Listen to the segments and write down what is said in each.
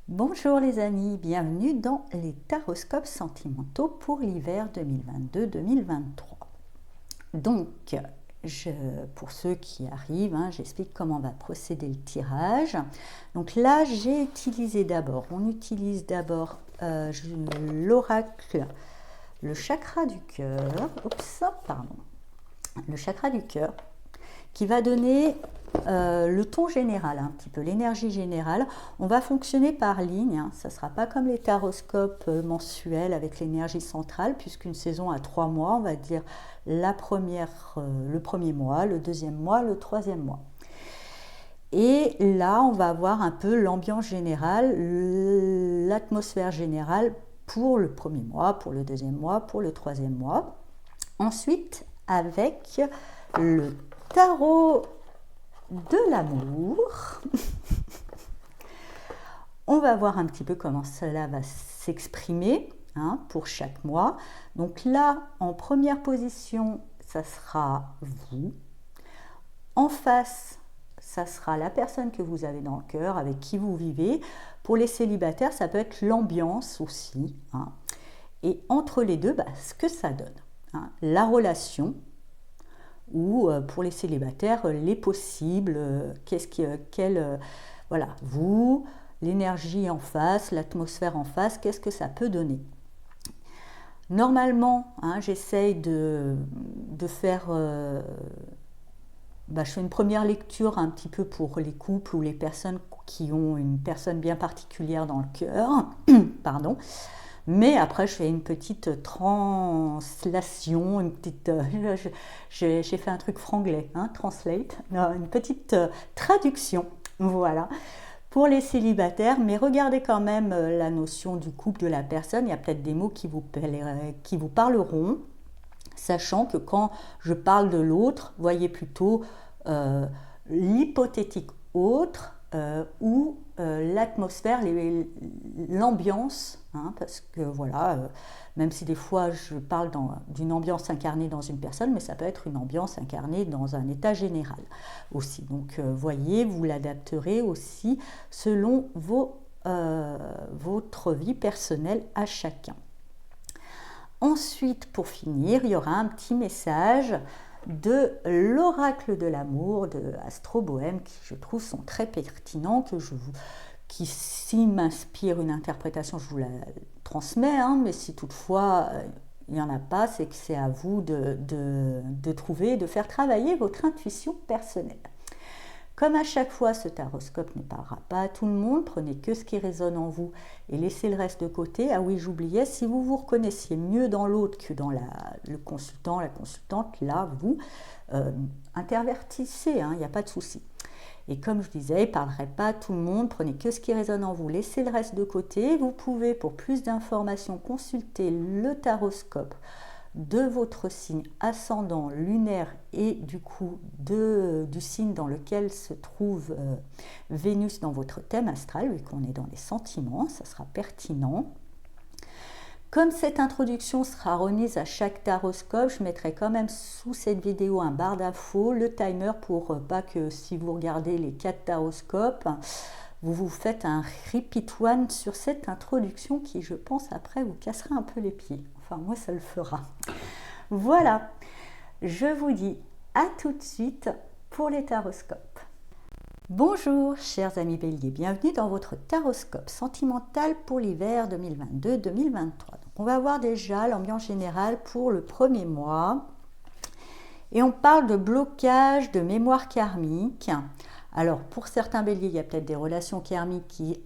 Bonjour les amis, bienvenue dans les taroscopes sentimentaux pour l'hiver 2022-2023. Donc, pour ceux qui arrivent, j'explique comment va procéder le tirage. Donc là, on utilise d'abord l'oracle, le chakra du cœur, le chakra du cœur, qui va donner le ton général, un petit peu l'énergie générale. On va fonctionner par ligne, ça ne sera pas comme les taroscopes mensuels avec l'énergie centrale, puisqu'une saison a 3 mois, on va dire le premier mois, le deuxième mois, le troisième mois. Et là, on va avoir un peu l'ambiance générale, l'atmosphère générale pour le premier mois, pour le deuxième mois, pour le troisième mois. Ensuite, avec le tarot de l'amour, on va voir un petit peu comment cela va s'exprimer pour chaque mois. Donc là, en première position, ça sera vous. En face, ça sera la personne que vous avez dans le cœur, avec qui vous vivez. Pour les célibataires, ça peut être l'ambiance aussi. Et entre les deux, ce que ça donne. La relation, ou pour les célibataires, les possibles, vous, l'énergie en face, l'atmosphère en face, qu'est-ce que ça peut donner. Normalement, j'essaye de faire, je fais une première lecture un petit peu pour les couples ou les personnes qui ont une personne bien particulière dans le cœur, pardon. Mais après, je fais une petite translation, j'ai fait un truc franglais, translate, une petite traduction, voilà, pour les célibataires. Mais regardez quand même la notion du couple de la personne. Il y a peut-être des mots qui vous parleront, sachant que quand je parle de l'autre, voyez plutôt l'hypothétique autre, ou l'atmosphère, l'ambiance, parce que voilà, même si des fois je parle d'une ambiance incarnée dans une personne, mais ça peut être une ambiance incarnée dans un état général aussi. Donc voyez, vous l'adapterez aussi selon votre vie personnelle à chacun. Ensuite, pour finir, il y aura un petit message de l'oracle de l'amour de Astro Bohème, qui je trouve sont très pertinents, qui s'il m'inspire une interprétation, je vous la transmets, mais si toutefois il n'y en a pas, c'est que c'est à vous de trouver, de faire travailler votre intuition personnelle. Comme à chaque fois, ce taroscope ne parlera pas à tout le monde, prenez que ce qui résonne en vous et laissez le reste de côté. Ah oui, j'oubliais, si vous vous reconnaissiez mieux dans l'autre que dans le consultant, la consultante, là, vous intervertissez, il n'y a pas de souci. Et comme je disais, il ne parlerait pas à tout le monde, prenez que ce qui résonne en vous, laissez le reste de côté. Vous pouvez, pour plus d'informations, consulter le taroscope de votre signe ascendant lunaire et du coup du signe dans lequel se trouve Vénus dans votre thème astral, vu qu'on est dans les sentiments, ça sera pertinent. Comme cette introduction sera remise à chaque taroscope, je mettrai quand même sous cette vidéo un barre d'infos, le timer pour pas que si vous regardez les 4 taroscopes, vous faites un repeat one sur cette introduction qui, je pense, après vous cassera un peu les pieds. Enfin, moi, ça le fera. Voilà, je vous dis à tout de suite pour les taroscopes. Bonjour, chers amis béliers, bienvenue dans votre taroscope sentimental pour l'hiver 2022-2023. Donc, on va voir déjà l'ambiance générale pour le premier mois. Et on parle de blocage de mémoire karmique. Alors, pour certains béliers, il y a peut-être des relations karmiques qui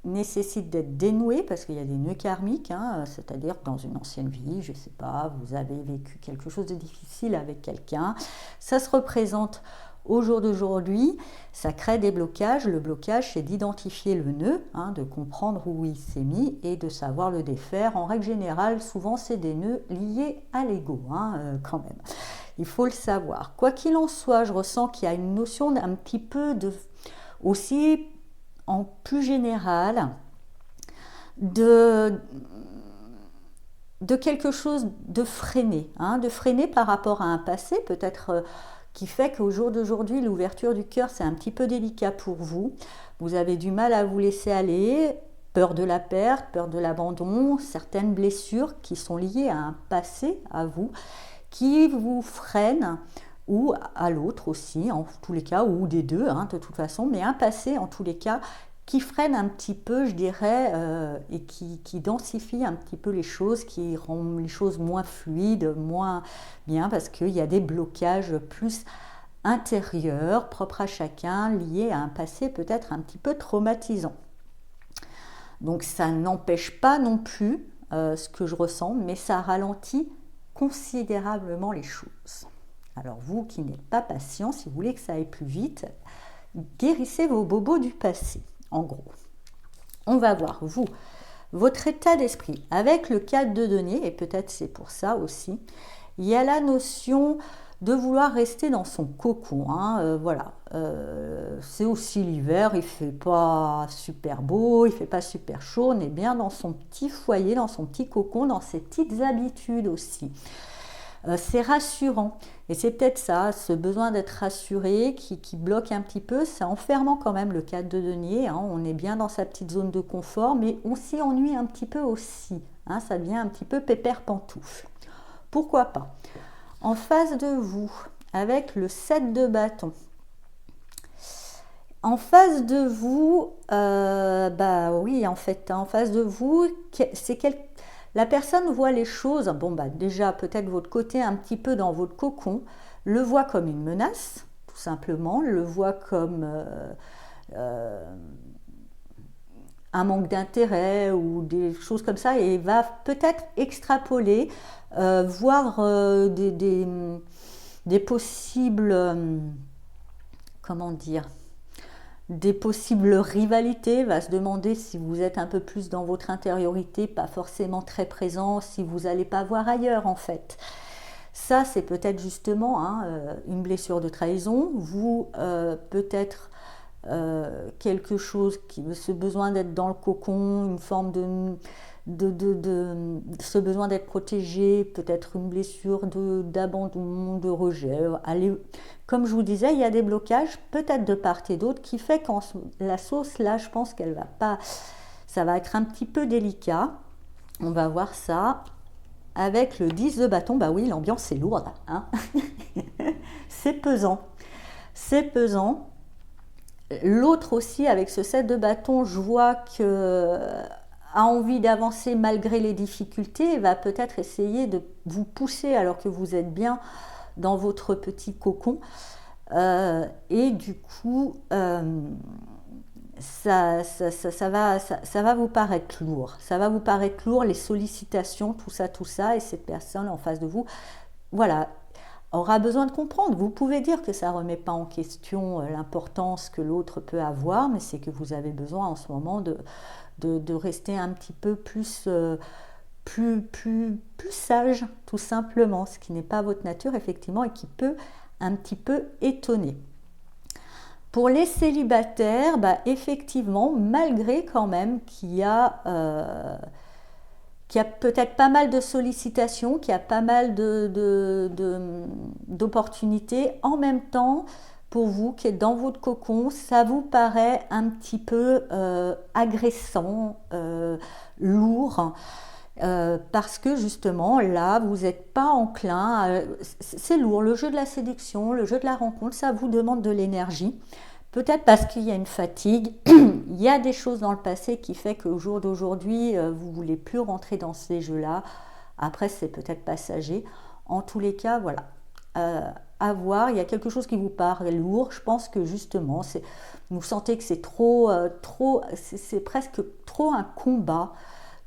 nécessitent d'être dénouées parce qu'il y a des nœuds karmiques, c'est-à-dire dans une ancienne vie, je ne sais pas, vous avez vécu quelque chose de difficile avec quelqu'un. Ça se représente au jour d'aujourd'hui, ça crée des blocages. Le blocage, c'est d'identifier le nœud, de comprendre où il s'est mis et de savoir le défaire. En règle générale, souvent, c'est des nœuds liés à l'ego, quand même. Il faut le savoir. Quoi qu'il en soit, je ressens qu'il y a une notion d'un petit peu aussi en plus général de quelque chose de freiné par rapport à un passé, peut-être qui fait qu'au jour d'aujourd'hui, l'ouverture du cœur, c'est un petit peu délicat pour vous. Vous avez du mal à vous laisser aller, peur de la perte, peur de l'abandon, certaines blessures qui sont liées à un passé à vous, qui vous freinent, ou à l'autre aussi, en tous les cas, ou des deux, hein, de toute façon, mais un passé en tous les cas, qui freine un petit peu, je dirais, et qui densifie un petit peu les choses, qui rend les choses moins fluides, moins bien, parce qu'il y a des blocages plus intérieurs, propres à chacun, liés à un passé peut-être un petit peu traumatisant. Donc ça n'empêche pas non plus ce que je ressens, mais ça ralentit considérablement les choses. Alors vous qui n'êtes pas patient, si vous voulez que ça aille plus vite, guérissez vos bobos du passé, en gros. On va voir, vous, votre état d'esprit. Avec le 4 de denier, et peut-être c'est pour ça aussi, il y a la notion de vouloir rester dans son cocon. Voilà. C'est aussi l'hiver, il ne fait pas super beau, il ne fait pas super chaud, on est bien dans son petit foyer, dans son petit cocon, dans ses petites habitudes aussi. C'est rassurant. Et c'est peut-être ça, ce besoin d'être rassuré qui bloque un petit peu. C'est enfermant quand même le 4 de denier. On est bien dans sa petite zone de confort, mais on s'y ennuie un petit peu aussi. Ça devient un petit peu pépère pantoufle. Pourquoi pas? En face de vous, avec le 7 de bâton. En face de vous, oui, en fait, en face de vous, c'est la personne voit les choses, déjà peut-être votre côté un petit peu dans votre cocon, le voit comme une menace, tout simplement, le voit comme un manque d'intérêt ou des choses comme ça, et va peut-être extrapoler, voir des possibles, comment dire, des possibles rivalités, va se demander si vous êtes un peu plus dans votre intériorité, pas forcément très présent, si vous n'allez pas voir ailleurs en fait. Ça, c'est peut-être justement une blessure de trahison, vous peut-être quelque chose, ce besoin d'être dans le cocon, une forme de ce besoin d'être protégé, peut-être une blessure d'abandon, de rejet. Comme je vous disais, il y a des blocages, peut-être de part et d'autre, qui fait qu'en la sauce, là, je pense qu'elle va pas... Ça va être un petit peu délicat. On va voir ça avec le 10 de bâton. Bah oui, l'ambiance est lourde. C'est pesant. C'est pesant. L'autre aussi, avec ce 7 de bâton, je vois que... a envie d'avancer malgré les difficultés, va peut-être essayer de vous pousser alors que vous êtes bien dans votre petit cocon. Et du coup, ça va vous paraître lourd. Ça va vous paraître lourd, les sollicitations, tout ça, et cette personne en face de vous, voilà, aura besoin de comprendre. Vous pouvez dire que ça ne remet pas en question l'importance que l'autre peut avoir, mais c'est que vous avez besoin en ce moment de rester un petit peu plus sage, tout simplement, ce qui n'est pas votre nature, effectivement, et qui peut un petit peu étonner. Pour les célibataires, effectivement, malgré quand même qu'il y a peut-être pas mal de sollicitations, qu'il y a pas mal d'opportunités, en même temps, pour vous qui êtes dans votre cocon, ça vous paraît un petit peu agressant, lourd, parce que justement là vous n'êtes pas enclin, c'est lourd, le jeu de la séduction, le jeu de la rencontre, ça vous demande de l'énergie, peut-être parce qu'il y a une fatigue, il y a des choses dans le passé qui fait qu'au jour d'aujourd'hui vous ne voulez plus rentrer dans ces jeux-là, après c'est peut-être passager, en tous les cas voilà. À voir, il y a quelque chose qui vous paraît lourd, je pense que justement vous sentez que c'est c'est presque trop un combat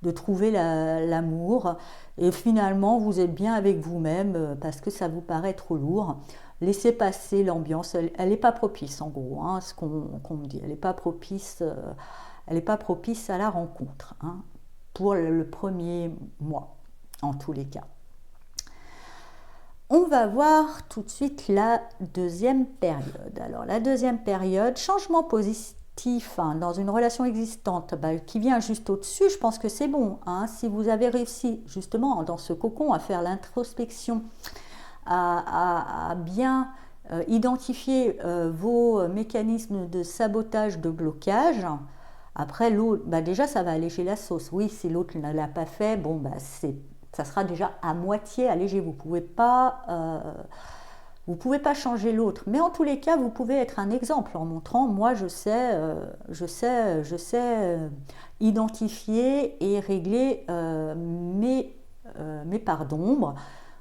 de trouver l'amour, et finalement vous êtes bien avec vous-même parce que ça vous paraît trop lourd. Laissez passer l'ambiance, elle n'est pas propice en gros, ce qu'on me dit, elle n'est pas propice à la rencontre, pour le premier mois en tous les cas. On va voir tout de suite la deuxième période. Alors la deuxième période, changement positif dans une relation existante qui vient juste au-dessus, je pense que c'est bon. Si vous avez réussi justement dans ce cocon à faire l'introspection, à bien identifier vos mécanismes de sabotage, de blocage. Après, l'autre, bah déjà, ça va alléger la sauce. Oui, si l'autre ne l'a pas fait, bon, bah ça sera déjà à moitié allégé. Vous pouvez pas changer l'autre. Mais en tous les cas, vous pouvez être un exemple en montrant, moi, je sais identifier et régler mes parts d'ombre.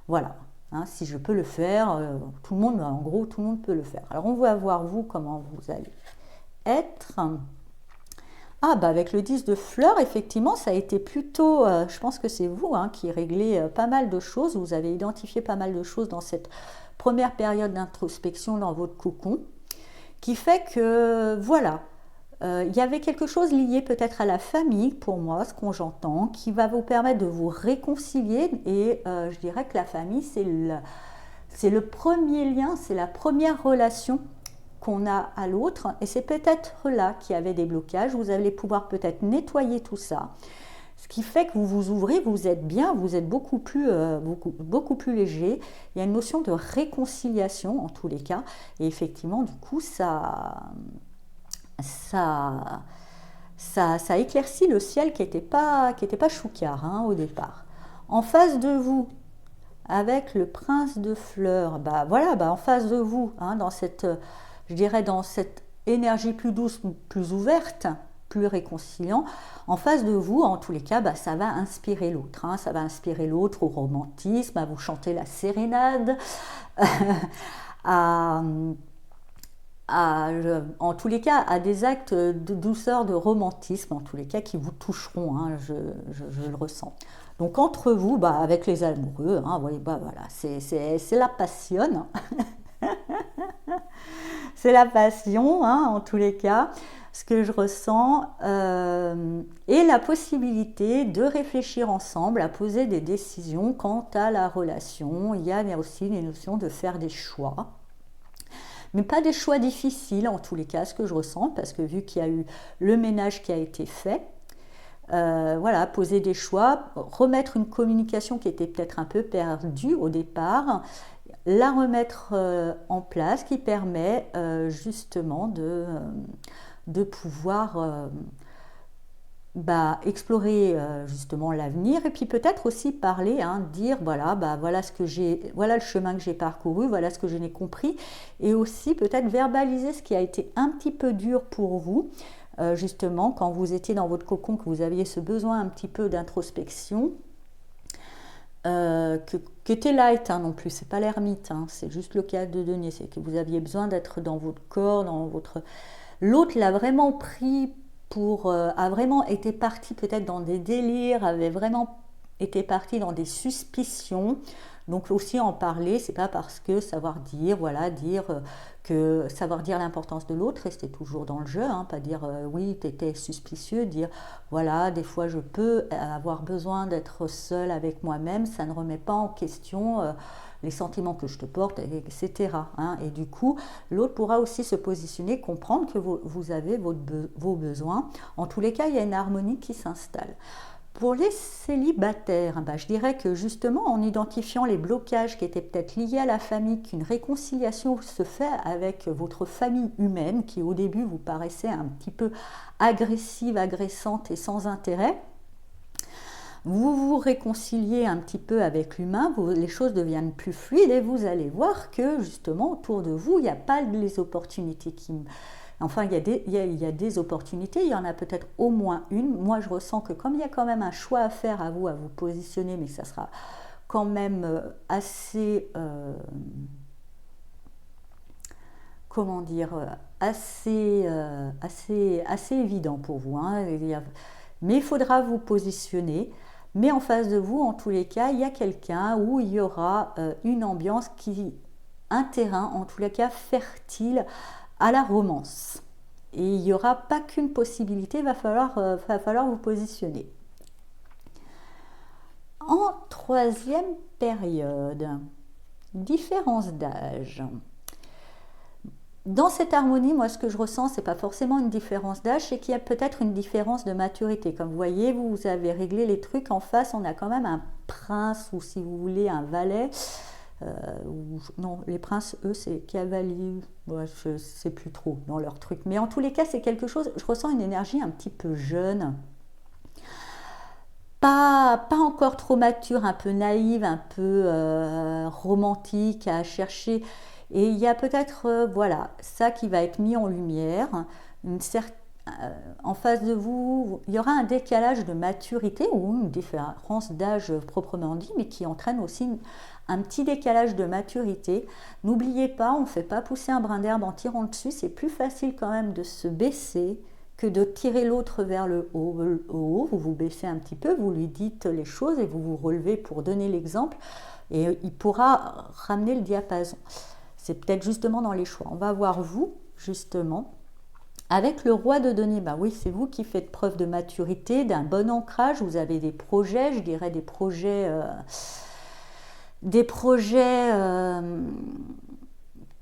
Voilà. Hein, si je peux le faire, tout le monde, en gros, tout le monde peut le faire. Alors, on va voir, vous, comment vous allez être. Ah, bah avec le 10 de fleurs, effectivement, ça a été plutôt, je pense que c'est vous hein, qui réglez pas mal de choses. Vous avez identifié pas mal de choses dans cette première période d'introspection dans votre cocon, qui fait que, voilà, il y avait quelque chose lié peut-être à la famille, pour moi, ce qu'on j'entend, qui va vous permettre de vous réconcilier. Et je dirais que la famille, c'est le premier lien, c'est la première relation qu'on a à l'autre, et c'est peut-être là qu'il y avait des blocages. Vous allez pouvoir peut-être nettoyer tout ça, ce qui fait que vous vous ouvrez, vous êtes bien, vous êtes beaucoup plus léger. Il y a une notion de réconciliation en tous les cas, et effectivement du coup ça éclaircit le ciel qui n'était pas choucard hein, au départ. En face de vous, avec le prince de fleurs, en face de vous, hein, dans cette énergie plus douce, plus ouverte, plus réconciliant, en face de vous, en tous les cas, ça va inspirer l'autre. Hein, ça va inspirer l'autre au romantisme, à vous chanter la sérénade, en tous les cas, à des actes de douceur, de romantisme, en tous les cas, qui vous toucheront, hein, je le ressens. Donc entre vous, avec les amoureux, hein, voilà, c'est la passion. C'est la passion, hein, en tous les cas, ce que je ressens, et la possibilité de réfléchir ensemble, à poser des décisions quant à la relation. Il y a aussi les notions de faire des choix, mais pas des choix difficiles, en tous les cas, ce que je ressens, parce que vu qu'il y a eu le ménage qui a été fait, voilà, poser des choix, remettre une communication qui était peut-être un peu perdue au départ, la remettre en place, qui permet justement de pouvoir explorer justement l'avenir, et puis peut-être aussi parler, hein, dire voilà le chemin que j'ai parcouru, voilà ce que je n'ai compris, et aussi peut-être verbaliser ce qui a été un petit peu dur pour vous, justement quand vous étiez dans votre cocon, que vous aviez ce besoin un petit peu d'introspection. Qui était light hein, non plus, c'est pas l'ermite, hein, c'est juste le cas de denier, c'est que vous aviez besoin d'être dans votre corps, l'autre l'a vraiment pris a vraiment été parti peut-être dans des délires, avait vraiment été parti dans des suspicions. Donc aussi en parler, c'est pas parce que savoir dire l'importance de l'autre, rester toujours dans le jeu, hein, pas dire oui t'étais suspicieux, dire voilà des fois je peux avoir besoin d'être seule avec moi-même, ça ne remet pas en question les sentiments que je te porte, etc. Hein. Et du coup, l'autre pourra aussi se positionner, comprendre que vous avez vos besoins. En tous les cas, il y a une harmonie qui s'installe. Pour les célibataires, je dirais que justement en identifiant les blocages qui étaient peut-être liés à la famille, qu'une réconciliation se fait avec votre famille humaine qui au début vous paraissait un petit peu agressive, agressante et sans intérêt, vous vous réconciliez un petit peu avec l'humain, les choses deviennent plus fluides et vous allez voir que justement autour de vous, il n'y a pas les opportunités Enfin, il y a des opportunités, il y en a peut-être au moins une. Moi, je ressens que comme il y a quand même un choix à faire à vous positionner, mais que ça sera quand même assez, assez évident pour vous. Hein. Mais il faudra vous positionner. Mais en face de vous, en tous les cas, il y a quelqu'un où il y aura une ambiance un terrain, en tous les cas, fertile à la romance. Et il n'y aura pas qu'une possibilité, il va falloir vous positionner. En troisième période, différence d'âge. Dans cette harmonie, moi ce que je ressens, c'est pas forcément une différence d'âge, c'est qu'il y a peut-être une différence de maturité. Comme vous voyez, vous avez réglé les trucs en face, on a quand même un prince ou si vous voulez un valet. Non, les princes, eux, c'est cavalier. Ouais, je ne sais plus trop dans leur truc. Mais en tous les cas, c'est quelque chose, je ressens une énergie un petit peu jeune. Pas encore trop mature, un peu naïve, un peu romantique à chercher. Et il y a peut-être, voilà, ça qui va être mis en lumière. Une cer- En face de vous, il y aura un décalage de maturité ou une différence d'âge proprement dit, mais qui entraîne aussi un petit décalage de maturité. N'oubliez pas, on ne fait pas pousser un brin d'herbe en tirant dessus. C'est plus facile quand même de se baisser que de tirer l'autre vers le haut. Vous vous baissez un petit peu, vous lui dites les choses et vous vous relevez pour donner l'exemple et il pourra ramener le diapason. C'est peut-être justement dans les choix. On va voir vous, justement, avec le roi de denier. Bah oui, c'est vous qui faites preuve de maturité, d'un bon ancrage. Vous avez des projets, je dirais des projets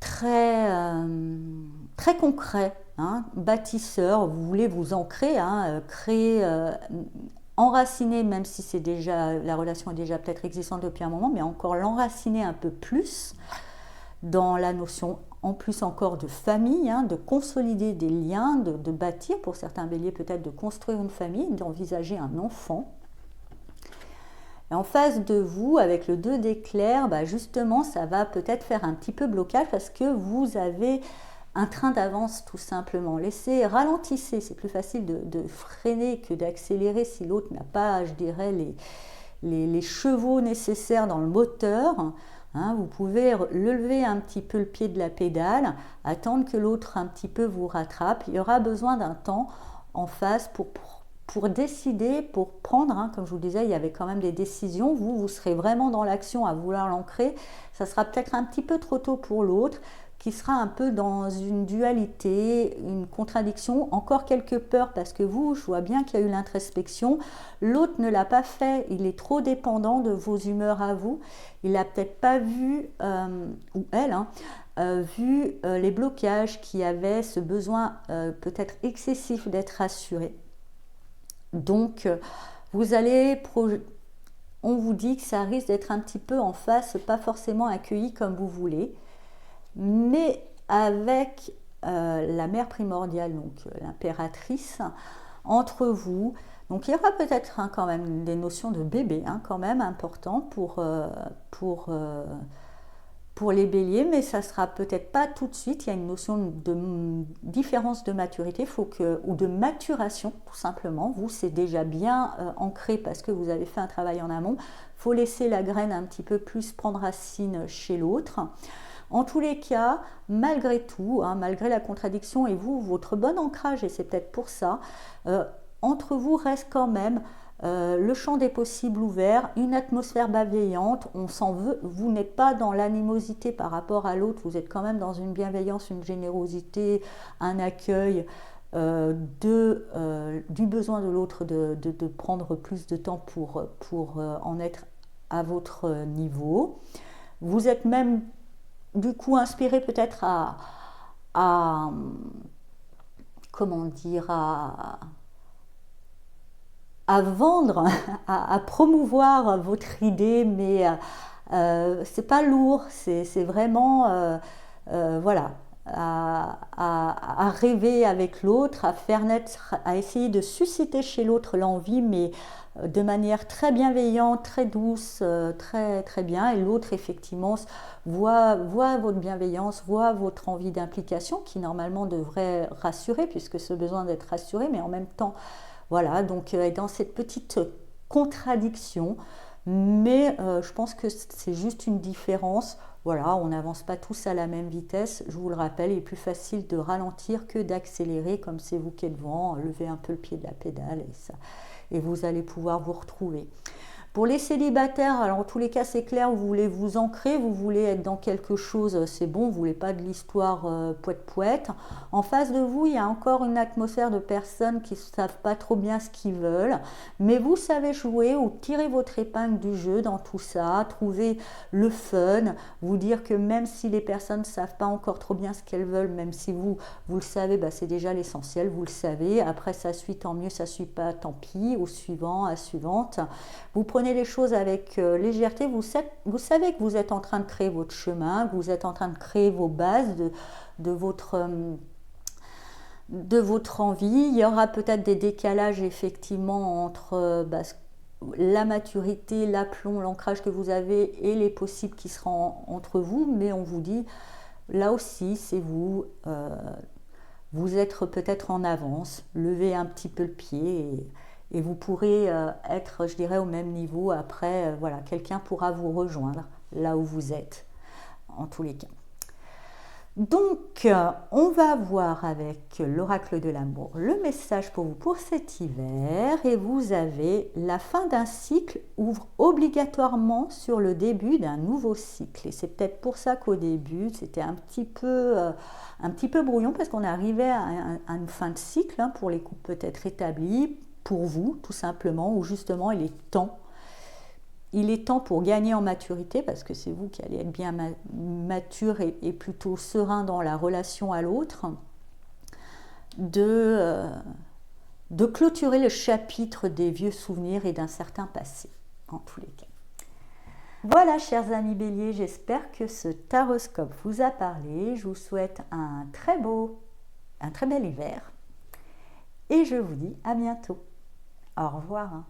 très, très concrets, hein, bâtisseurs. Vous voulez vous ancrer, hein, créer, enraciner, même si c'est déjà, la relation est déjà peut-être existante depuis un moment, mais encore l'enraciner un peu plus dans la notion en plus encore de famille, hein, de consolider des liens, de bâtir, pour certains béliers peut-être de construire une famille, d'envisager un enfant. Et en face de vous, avec le 2 d'éclair, bah justement, ça va peut-être faire un petit peu blocage parce que vous avez un train d'avance tout simplement. Ralentissez, c'est plus facile de freiner que d'accélérer si l'autre n'a pas, je dirais, les chevaux nécessaires dans le moteur. Hein, vous pouvez lever un petit peu le pied de la pédale, attendre que l'autre un petit peu vous rattrape. Il y aura besoin d'un temps en face pour décider, pour prendre, hein, comme je vous le disais, il y avait quand même des décisions. Vous serez vraiment dans l'action à vouloir l'ancrer. Ça sera peut-être un petit peu trop tôt pour l'autre, qui sera un peu dans une dualité, une contradiction, encore quelques peurs parce que vous, je vois bien qu'il y a eu l'introspection, l'autre ne l'a pas fait, il est trop dépendant de vos humeurs à vous, il n'a peut-être pas vu, ou elle, hein, vu les blocages qui avaient ce besoin peut-être excessif d'être rassuré. Donc, on vous dit que ça risque d'être un petit peu en face, pas forcément accueilli comme vous voulez, mais avec la mère primordiale, donc l'impératrice, entre vous. Donc il y aura peut-être quand même des notions de bébé, hein, quand même important pour les béliers, mais ça sera peut-être pas tout de suite. Il y a une notion de différence de maturité, ou de maturation tout simplement. Vous, c'est déjà bien ancré parce que vous avez fait un travail en amont. Il faut laisser la graine un petit peu plus prendre racine chez l'autre. En tous les cas, malgré tout, hein, malgré la contradiction et vous, votre bon ancrage, et c'est peut-être pour ça, entre vous reste quand même le champ des possibles ouvert, une atmosphère bienveillante, on s'en veut, vous n'êtes pas dans l'animosité par rapport à l'autre, vous êtes quand même dans une bienveillance, une générosité, un accueil du besoin de l'autre de prendre plus de temps pour en être à votre niveau. Vous êtes même du coup inspiré peut-être comment dire, à vendre, à promouvoir votre idée, mais c'est pas lourd, c'est vraiment voilà, à rêver avec l'autre, à faire naître, à essayer de susciter chez l'autre l'envie, mais de manière très bienveillante, très douce, très, très bien. Et l'autre, effectivement, voit votre bienveillance, voit votre envie d'implication, qui normalement devrait rassurer, puisque ce besoin d'être rassuré, mais en même temps, voilà, donc dans cette petite contradiction, mais je pense que c'est juste une différence. Voilà, on n'avance pas tous à la même vitesse. Je vous le rappelle, il est plus facile de ralentir que d'accélérer, comme c'est vous qui êtes devant, levez un peu le pied de la pédale et vous allez pouvoir vous retrouver. Pour les célibataires, alors en tous les cas c'est clair, vous voulez vous ancrer, vous voulez être dans quelque chose, c'est bon, vous ne voulez pas de l'histoire poète-poète. En face de vous, il y a encore une atmosphère de personnes qui ne savent pas trop bien ce qu'ils veulent, mais vous savez jouer ou tirer votre épingle du jeu dans tout ça, trouver le fun, vous dire que même si les personnes ne savent pas encore trop bien ce qu'elles veulent, même si vous le savez, bah, c'est déjà l'essentiel, vous le savez. Après ça suit, tant mieux, ça ne suit pas, tant pis, au suivant, à suivante. Vous prenez prenez les choses avec légèreté, vous savez que vous êtes en train de créer votre chemin, que vous êtes en train de créer vos bases de votre envie. Il y aura peut-être des décalages effectivement entre la maturité, l'aplomb, l'ancrage que vous avez et les possibles qui seront entre vous, mais on vous dit, là aussi, c'est vous. Vous êtes peut-être en avance, levez un petit peu le pied et vous pourrez être, je dirais, au même niveau. Après, voilà, quelqu'un pourra vous rejoindre là où vous êtes, en tous les cas. Donc, on va voir avec l'oracle de l'amour le message pour vous pour cet hiver. Et vous avez la fin d'un cycle ouvre obligatoirement sur le début d'un nouveau cycle. Et c'est peut-être pour ça qu'au début, c'était un petit peu brouillon parce qu'on arrivait à une fin de cycle pour les couples peut-être établis, pour vous tout simplement, où justement il est temps pour gagner en maturité, parce que c'est vous qui allez être bien mature et plutôt serein dans la relation à l'autre, de clôturer le chapitre des vieux souvenirs et d'un certain passé, en tous les cas. Voilà, chers amis Bélier, j'espère que ce taroscope vous a parlé. Je vous souhaite un très bel hiver et je vous dis à bientôt. Au revoir.